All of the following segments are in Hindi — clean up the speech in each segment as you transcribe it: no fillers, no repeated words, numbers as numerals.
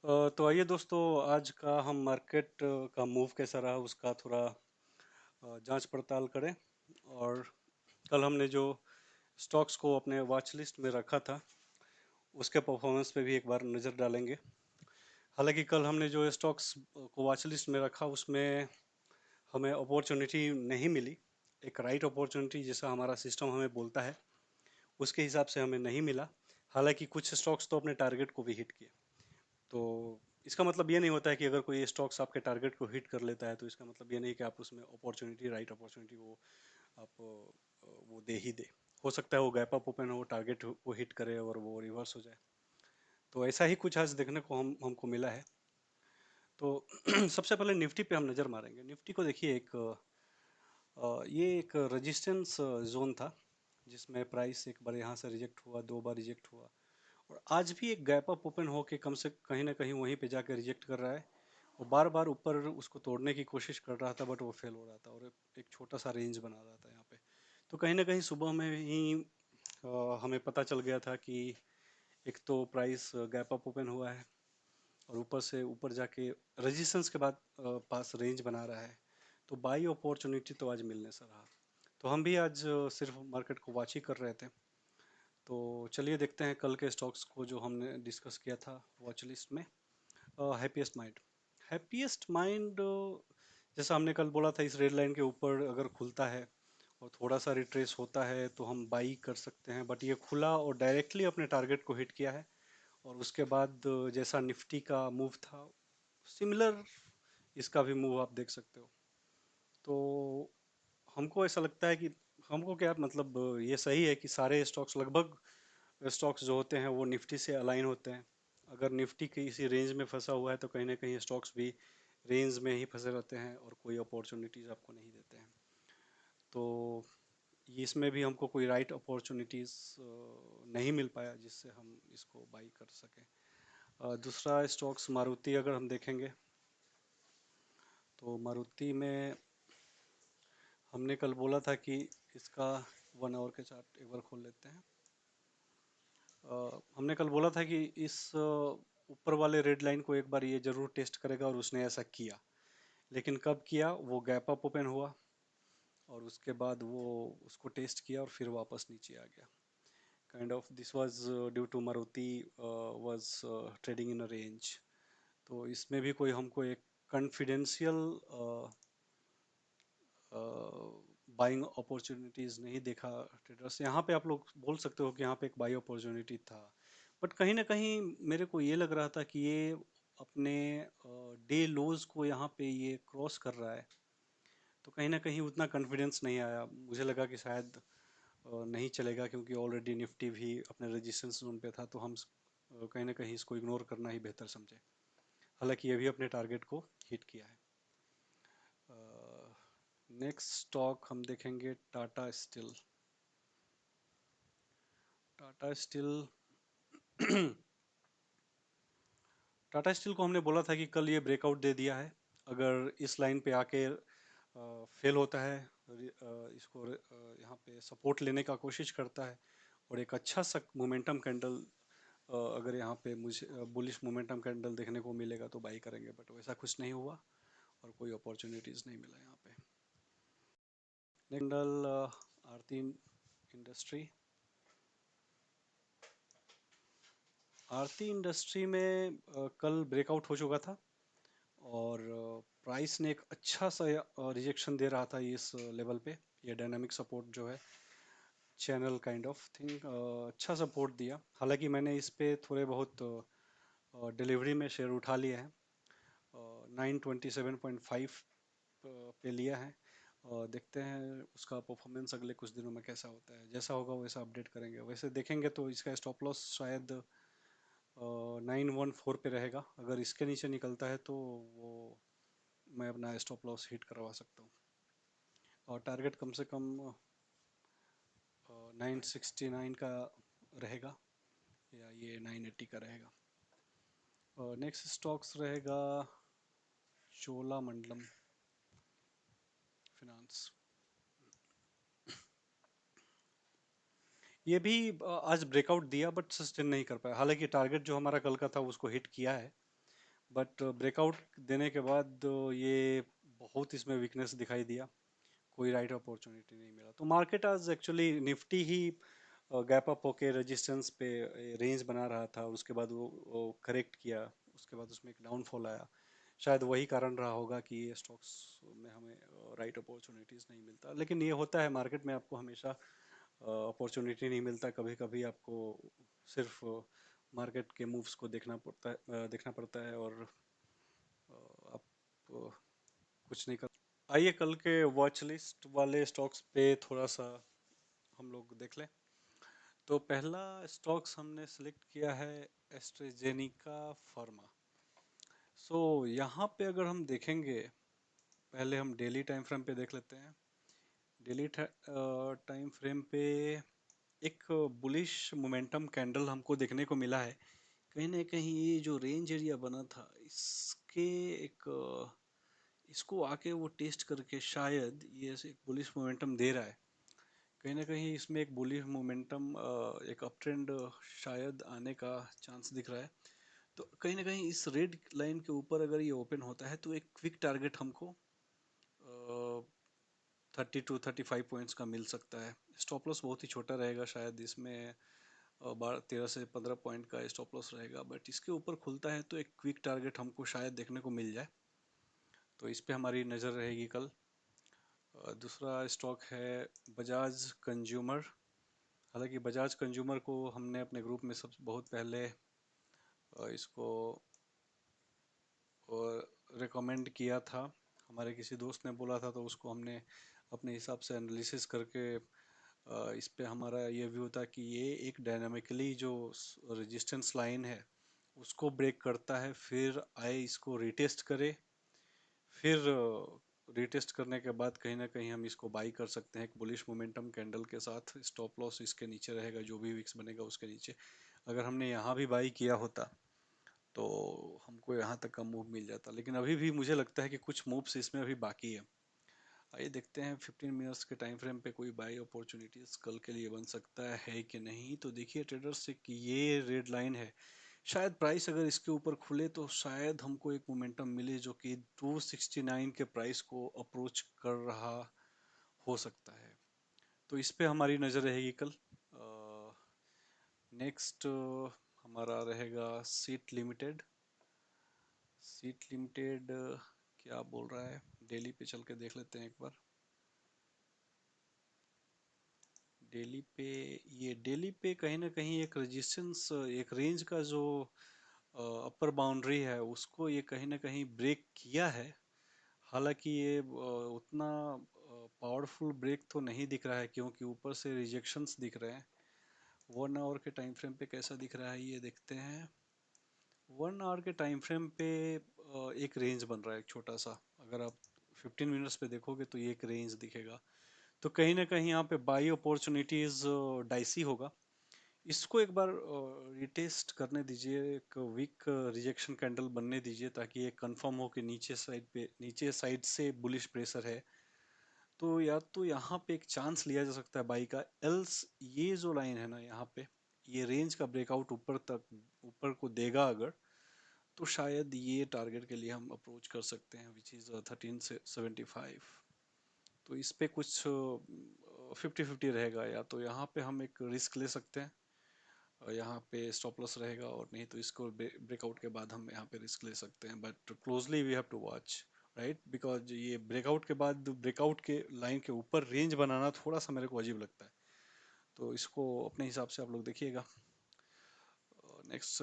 तो आइए दोस्तों, आज का हम मार्केट का मूव कैसा रहा उसका थोड़ा जांच पड़ताल करें। और कल हमने जो स्टॉक्स को अपने वॉच लिस्ट में रखा था उसके परफॉर्मेंस पे भी एक बार नज़र डालेंगे। हालांकि कल हमने जो स्टॉक्स को वॉच लिस्ट में रखा उसमें हमें अपॉर्चुनिटी नहीं मिली। एक राइट अपॉर्चुनिटी जैसा हमारा सिस्टम हमें बोलता है उसके हिसाब से हमें नहीं मिला। हालांकि कुछ स्टॉक्स तो अपने टारगेट को भी हिट किए। तो इसका मतलब ये नहीं होता है कि अगर कोई स्टॉक्स आपके टारगेट को हिट कर लेता है तो इसका मतलब ये नहीं कि आप उसमें अपॉर्चुनिटी राइट अपॉर्चुनिटी वो आप वो दे ही दे। हो सकता है वो गैप अप ओपन हो, टारगेट को हिट करे और वो रिवर्स हो जाए। तो ऐसा ही कुछ आज देखने को हमको मिला है। तो सबसे पहले निफ्टी पे हम नज़र मारेंगे। निफ्टी को देखिए, ये एक रेजिस्टेंस जोन था जिसमें प्राइस एक बार यहाँ से रिजेक्ट हुआ, दो बार रिजेक्ट हुआ, और आज भी एक गैप अप ओपन हो के कम से कहीं ना कहीं वहीं पे जाके रिजेक्ट कर रहा है। वो बार बार ऊपर उसको तोड़ने की कोशिश कर रहा था बट वो फेल हो रहा था, और एक छोटा सा रेंज बना रहा था यहाँ पे। तो कहीं ना कहीं सुबह में ही हमें पता चल गया था कि एक तो प्राइस गैप अप ओपन हुआ है और ऊपर से ऊपर जाके रेजिस्टेंस के बाद पास रेंज बना रहा है। तो बाई अपॉर्चुनिटी तो आज मिलने से रहा। तो हम भी आज सिर्फ मार्केट को वॉच ही कर रहे थे। तो चलिए देखते हैं कल के स्टॉक्स को जो हमने डिस्कस किया था वॉच लिस्ट में। Happiest mind. हैप्पीएस्ट माइंड जैसा हमने कल बोला था, इस रेड लाइन के ऊपर अगर खुलता है और थोड़ा सा रिट्रेस होता है तो हम बाई कर सकते हैं, बट ये खुला और डायरेक्टली अपने टारगेट को हिट किया है। और उसके बाद जैसा निफ्टी का मूव था सिमिलर इसका भी मूव आप देख सकते हो। तो हमको ऐसा लगता है कि हमको क्या मतलब ये सही है कि सारे स्टॉक्स लगभग स्टॉक्स जो होते हैं वो निफ्टी से अलाइन होते हैं। अगर निफ्टी किसी रेंज में फंसा हुआ है तो कहीं ना कहीं स्टॉक्स भी रेंज में ही फंसे रहते हैं और कोई अपॉर्चुनिटीज़ आपको नहीं देते हैं। तो ये इसमें भी हमको कोई राइट अपॉर्चुनिटीज़ नहीं मिल पाया जिससे हम इसको बाई कर सकें। दूसरा स्टॉक्स मारुति अगर हम देखेंगे तो मारुति में हमने कल बोला था कि इसका 1 आवर के चार्ट एक बार खोल लेते हैं। हमने कल बोला था कि इस ऊपर वाले रेड लाइन को एक बार ये जरूर टेस्ट करेगा, और उसने ऐसा किया। लेकिन कब किया? वो गैप अप ओपन हुआ और उसके बाद वो उसको टेस्ट किया और फिर वापस नीचे आ गया। Kind of this was due to Maruti was trading in a range. तो इसमें भी कोई हमको एक कॉन्फिडेंशियल बाइंग अपॉर्चुनिटीज नहीं देखा ट्रेडर्स। यहाँ पे आप लोग बोल सकते हो कि यहाँ पे एक बाई अपॉर्चुनिटी था, बट कहीं ना कहीं मेरे को ये लग रहा था कि ये अपने डे लोज को यहाँ पे ये क्रॉस कर रहा है। तो कहीं ना कहीं उतना कॉन्फिडेंस नहीं आया, मुझे लगा कि शायद नहीं चलेगा, क्योंकि ऑलरेडी निफ्टी भी अपने रेजिस्टेंस जोन पे था। तो हम कहीं ना कहीं इसको इग्नोर करना ही बेहतर समझे। हालांकि ये भी अपने टारगेट को हिट किया है। नेक्स्ट स्टॉक हम देखेंगे Tata steel. Tata steel Tata steel को हमने बोला था कि कल ये ब्रेकआउट दे दिया है। अगर इस लाइन पे आके फेल होता है, इसको यहाँ पे सपोर्ट लेने का कोशिश करता है और एक अच्छा सा मोमेंटम कैंडल, अगर यहाँ पे मुझे बुलिश मोमेंटम कैंडल देखने को मिलेगा तो बाई करेंगे, बट वैसा कुछ नहीं हुआ और कोई अपॉर्चुनिटीज़ नहीं मिला यहाँ पे। कैंडल आरती इंडस्ट्री। आरती इंडस्ट्री में कल ब्रेकआउट हो चुका था और प्राइस ने एक अच्छा सा रिजेक्शन दे रहा था इस लेवल पे। ये डायनामिक सपोर्ट जो है, चैनल काइंड ऑफ थिंग, अच्छा सपोर्ट दिया। हालांकि मैंने इस पे थोड़े बहुत डिलीवरी में शेयर उठा लिए हैं। 927.5 पे लिया है। और देखते हैं उसका परफॉर्मेंस अगले कुछ दिनों में कैसा होता है। जैसा होगा वैसा अपडेट करेंगे। वैसे देखेंगे तो इसका स्टॉप लॉस शायद 914 पे रहेगा। अगर इसके नीचे निकलता है तो वो मैं अपना स्टॉप लॉस हिट करवा सकता हूँ। और टारगेट कम से कम 969 का रहेगा, या ये 980 का रहेगा। और नेक्स्ट स्टॉक्स रहेगा चोलामंडलम फिनांस। ये भी आज ब्रेकआउट दिया बट सस्टेन नहीं कर पाया। हालांकि टारगेट जो हमारा कल का था उसको हिट किया है। बट ब्रेकआउट देने के बाद ये बहुत इसमें वीकनेस दिखाई दिया, कोई राइट अपॉर्चुनिटी नहीं मिला। तो मार्केट आज एक्चुअली निफ्टी ही गैप अप होके रेजिस्टेंस पे रेंज बना रहा था, और उसके बाद वो करेक्ट किया, उसके बाद उसमें एक डाउनफॉल आया। शायद वही कारण रहा होगा कि ये स्टॉक्स में हमें राइट अपॉर्चुनिटीज़ नहीं मिलता। लेकिन ये होता है मार्केट में, आपको हमेशा अपॉर्चुनिटी नहीं मिलता, कभी कभी आपको सिर्फ मार्केट के मूव्स को देखना पड़ता है, और आप कुछ नहीं कर। आइए कल के वॉच लिस्ट वाले स्टॉक्स पे थोड़ा सा हम लोग देख लें। तो पहला स्टॉक्स हमने सेलेक्ट किया है एस्ट्रेजेनिका फार्मा। सो यहाँ पे अगर हम देखेंगे, पहले हम डेली टाइम फ्रेम पे देख लेते हैं। डेली टाइम फ्रेम पे एक बुलिश मोमेंटम कैंडल हमको देखने को मिला है। कहीं ना कहीं ये जो रेंज एरिया बना था, इसके एक इसको आके वो टेस्ट करके शायद ये एक बुलिश मोमेंटम दे रहा है। कहीं ना कहीं इसमें एक बुलिश मोमेंटम, एक अप ट्रेंड शायद आने का चांस दिख रहा है। तो कहीं ना कहीं इस रेड लाइन के ऊपर अगर ये ओपन होता है तो एक क्विक टारगेट हमको 30 to 35 पॉइंट्स का मिल सकता है। स्टॉप लॉस बहुत ही छोटा रहेगा, शायद इसमें 13 से 15 पॉइंट का स्टॉप लॉस रहेगा, बट इसके ऊपर खुलता है तो एक क्विक टारगेट हमको शायद देखने को मिल जाए। तो इस पे हमारी नज़र रहेगी कल। दूसरा स्टॉक है बजाज कंज्यूमर। हालांकि बजाज कंज्यूमर को हमने अपने ग्रुप में सब बहुत पहले इसको रिकमेंड किया था। हमारे किसी दोस्त ने बोला था, तो उसको हमने अपने हिसाब से एनालिसिस करके इस पे हमारा ये व्यू था कि ये एक डायनामिकली जो रेजिस्टेंस लाइन है उसको ब्रेक करता है, फिर आए इसको रिटेस्ट करे, फिर रिटेस्ट करने के बाद कहीं ना कहीं हम इसको बाई कर सकते हैं एक बुलिश मोमेंटम कैंडल के साथ। स्टॉप लॉस इसके नीचे रहेगा, जो भी विक्स बनेगा उसके नीचे। अगर हमने यहाँ भी बाई किया होता तो हमको यहाँ तक का मूव मिल जाता, लेकिन अभी भी मुझे लगता है कि कुछ मूव्स इसमें अभी बाकी है। आइए देखते हैं 15 मिनट्स के टाइम फ्रेम पे कोई बाई अपॉर्चुनिटीज कल के लिए बन सकता है कि नहीं। तो देखिए ट्रेडर्स से कि ये रेड लाइन है, शायद प्राइस अगर इसके ऊपर खुले तो शायद हमको एक मोमेंटम मिले जो कि 269 के प्राइस को अप्रोच कर रहा हो सकता है। तो इस पे हमारी नज़र रहेगी कल। नेक्स्ट हमारा रहेगा सीट लिमिटेड। सीट लिमिटेड क्या बोल रहा है, डेली पे चल के देख लेते हैं एक बार। डेली पे, ये डेली पे कहीं ना कहीं एक रेजिस्टेंस, एक रेंज का जो अपर बाउंड्री है उसको ये कहीं ना कहीं ब्रेक किया है। हालांकि ये उतना पावरफुल ब्रेक तो नहीं दिख रहा है, क्योंकि ऊपर से रिजेक्शंस दिख रहे हैं। 1 आवर के टाइम फ्रेम पे कैसा दिख रहा है ये देखते हैं। 1 आवर के टाइम फ्रेम पे एक रेंज बन रहा है, एक छोटा सा। अगर आप 15 मिनट्स पे देखोगे तो ये एक रेंज दिखेगा। तो कहीं ना कहीं यहाँ पे बाई अपॉर्चुनिटीज डाइसी होगा। इसको एक बार रिटेस्ट करने दीजिए, एक वीक रिजेक्शन कैंडल बनने दीजिए, ताकि ये कंफर्म हो कि नीचे साइड से बुलिश प्रेशर है। तो या तो यहाँ पे एक चांस लिया जा सकता है बाई का, एल्स ये जो लाइन है ना यहाँ पे, ये रेंज का ब्रेकआउट ऊपर को देगा अगर, तो शायद ये टारगेट के लिए हम अप्रोच कर सकते हैं, विच इज़ 1375। तो इस पे कुछ 50-50 रहेगा, या तो यहाँ पे हम एक रिस्क ले सकते हैं और यहाँ पे स्टॉप लॉस रहेगा, और नहीं तो इसको ब्रेकआउट के बाद हम यहाँ पे रिस्क ले सकते हैं। But closely we have to watch, right, because ये ब्रेकआउट के बाद ब्रेकआउट के लाइन के ऊपर रेंज बनाना थोड़ा सा मेरे को अजीब लगता है। तो इसको अपने हिसाब से आप लोग देखिएगा। नेक्स्ट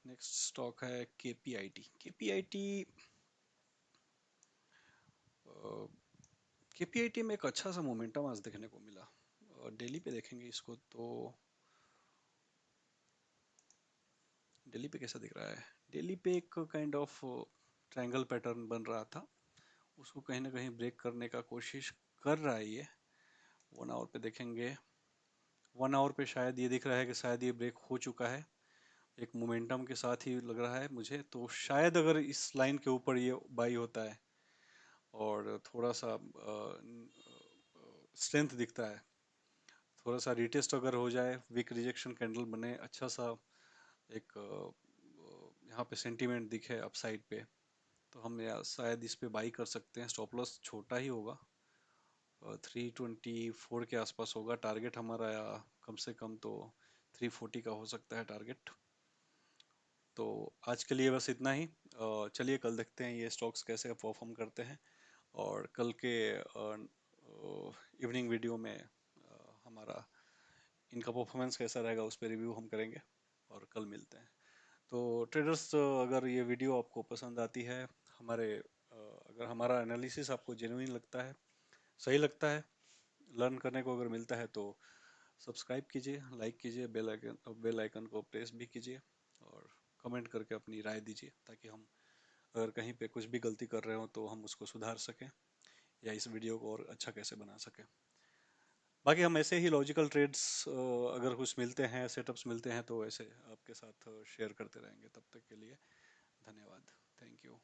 नेक्स्ट स्टॉक है केपीआईटी। केपीआईटी में एक अच्छा सा मोमेंटम आज देखने को मिला। डेली पे देखेंगे इसको तो डेली पे कैसा दिख रहा है। डेली पे एक काइंड ऑफ ट्रायंगल पैटर्न बन रहा था, उसको कहीं ना कहीं ब्रेक करने का कोशिश कर रहा है ये। 1 आवर पे देखेंगे, 1 आवर पे शायद ये दिख रहा है कि शायद ये ब्रेक हो चुका है, एक मोमेंटम के साथ ही लग रहा है मुझे। तो शायद अगर इस लाइन के ऊपर ये बाई होता है और थोड़ा सा स्ट्रेंथ दिखता है, थोड़ा सा रिटेस्ट अगर हो जाए, वीक रिजेक्शन कैंडल बने, अच्छा सा एक यहाँ पे सेंटीमेंट दिखे अपसाइड पे, तो हम शायद इस पे बाई कर सकते हैं। स्टॉप लॉस छोटा ही होगा, 324 के आसपास होगा। टारगेट हमारा कम से कम तो 340 का हो सकता है टारगेट। तो आज के लिए बस इतना ही। चलिए कल देखते हैं ये स्टॉक्स कैसे परफॉर्म करते हैं, और कल के इवनिंग वीडियो में हमारा इनका परफॉर्मेंस कैसा रहेगा उस पर रिव्यू हम करेंगे, और कल मिलते हैं। तो ट्रेडर्स, अगर ये वीडियो आपको पसंद आती है, हमारे अगर हमारा एनालिसिस आपको जेन्युइन लगता है, सही लगता है, लर्न करने को अगर मिलता है, तो सब्सक्राइब कीजिए, लाइक कीजिए, बेल आइकन को प्रेस भी कीजिए, और कमेंट करके अपनी राय दीजिए, ताकि हम अगर कहीं पे कुछ भी गलती कर रहे हो तो हम उसको सुधार सकें, या इस वीडियो को और अच्छा कैसे बना सकें। बाकी हम ऐसे ही लॉजिकल ट्रेड्स अगर कुछ मिलते हैं, सेटअप्स मिलते हैं, तो ऐसे आपके साथ शेयर करते रहेंगे। तब तक के लिए धन्यवाद। Thank you.